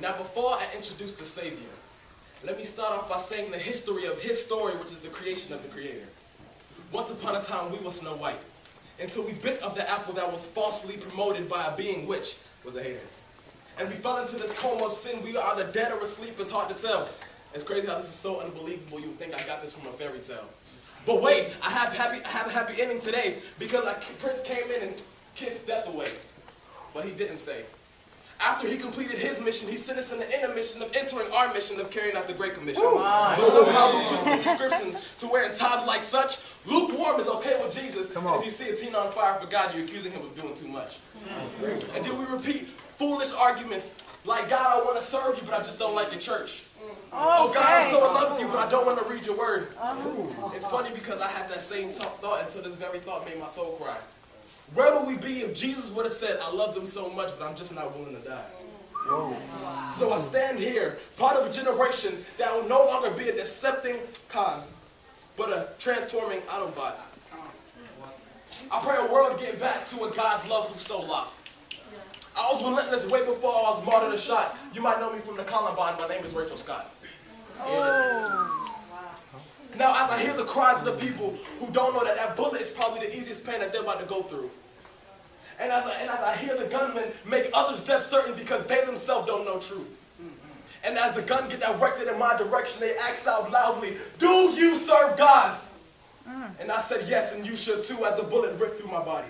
Now, before I introduce the Savior, let me start off by saying the history of his story, which is the creation of the Creator. Once upon a time, we were Snow White, until we bit of the apple that was falsely promoted by a being which was a hater. And we fell into this coma of sin. We are either dead or asleep. It's hard to tell. It's crazy how this is so unbelievable. You would think I got this from a fairy tale. But wait, I have a happy ending today, because Prince came in and kissed death away. But he didn't stay. After he completed his mission, he sent us in the inner mission of entering our mission of carrying out the Great Commission. But somehow we twisted the descriptions to where in times like such, lukewarm is okay with Jesus. And if you see a teen on fire for God, you're accusing him of doing too much. And then we repeat foolish arguments like, God, I want to serve you, but I just don't like the church. Oh, God, I'm so in love with you, but I don't want to read your word. It's funny because I had that same thought until this very thought made my soul cry. Where would we be if Jesus would have said, I love them so much, but I'm just not willing to die? So I stand here, part of a generation that will no longer be a decepting Khan, but a transforming Autobot. I pray a world get back to a God's love who's so locked. I was relentless way before I was martyred and shot. You might know me from the Columbine. My name is Rachel Scott. Now, as I hear the cries of the people who don't know that that bullet is probably the easiest pain that they're about to go through. And as I hear the gunmen make others' death certain because they themselves don't know truth. And as the gun get directed in my direction, they ask out loudly, do you serve God? And I said yes, and you should too, as the bullet ripped through my body.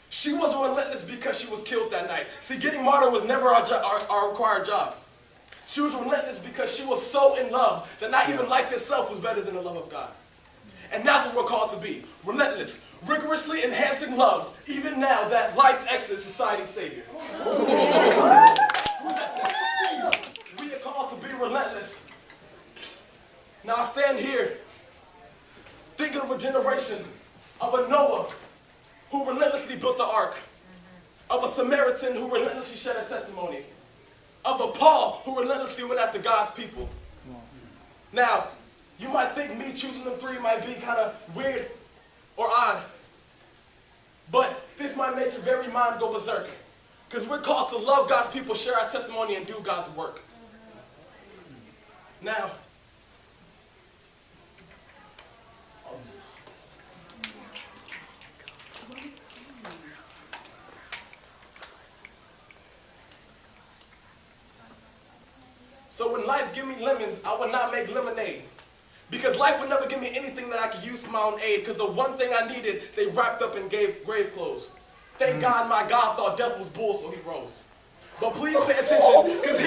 She wasn't relentless because she was killed that night. See, getting martyred was never our required job. She was relentless because she was so in love that not even life itself was better than the love of God. And that's what we're called to be. Relentless, rigorously enhancing love, even now that life X is society's savior. Relentless. We are called to be relentless. Now I stand here thinking of a generation of a Noah who relentlessly built the ark, of a Samaritan who relentlessly shed a testimony, of a Paul who relentlessly went after God's people. Now, you might think me choosing them three might be kind of weird or odd, but this might make your very mind go berserk, because we're called to love God's people, share our testimony, and do God's work. Now, so when life give me lemons, I will not make lemonade. Because life would never give me anything that I could use for my own aid, because the one thing I needed, they wrapped up and gave grave clothes. Thank God my God thought death was bull, so he rose. But please pay attention, because